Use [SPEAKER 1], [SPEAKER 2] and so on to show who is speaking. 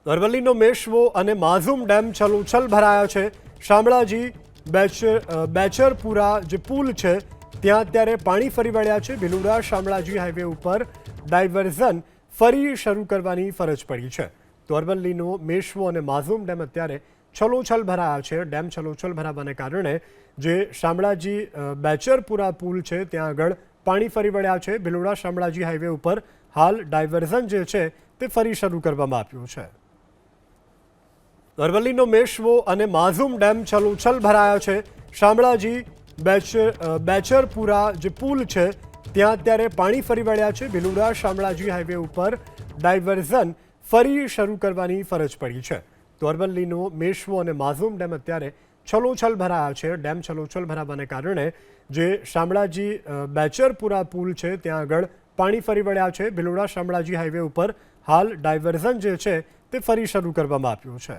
[SPEAKER 1] અરવલ્લીનો મેશ્વો અને માઝૂમ ડેમ છલોછલ ભરાયા છે। શામળાજી બેચરપુરા જે પુલ છે ત્યાં અત્યારે પાણી ફરી વળ્યા છે। ભિલોડા શામળાજી હાઈવે ઉપર ડાયવર્ઝન ફરી શરૂ કરવાની ફરજ પડી છે। તો અરવલ્લીનો મેશ્વો અને માઝૂમ ડેમ અત્યારે છલોછલ ભરાયા છે। ડેમ છલોછલ ભરાવાને કારણે જે શામળાજી બેચરપુરા પુલ છે ત્યાં આગળ પાણી ફરી વળ્યા છે। ભિલોડા શામળાજી હાઈવે ઉપર હાલ ડાયવર્ઝન જે છે તે ફરી શરૂ કરવામાં આવ્યું છે। અરવલ્લીનો મેશ્વો અને માઝૂમ ડેમ છલોછલ ભરાયા છે। શામળાજી બેચરપુરા જે પુલ છે ત્યાં અત્યારે પાણી ફરી વળ્યા છે। ભિલોડા શામળાજી હાઈવે ઉપર ડાયવર્ઝન ફરી શરૂ કરવાની ફરજ પડી છે। તો અરવલ્લીનો મેશ્વો અને માઝૂમ ડેમ અત્યારે છલોછલ ભરાયા છે। ડેમ છલોછલ ભરાવાને કારણે જે શામળાજી બેચરપુરા પુલ છે ત્યાં આગળ પાણી ફરી વળ્યા છે। ભિલોડા શામળાજી હાઈવે ઉપર હાલ ડાયવર્ઝન જે છે તે ફરી શરૂ કરવામાં આવ્યું છે।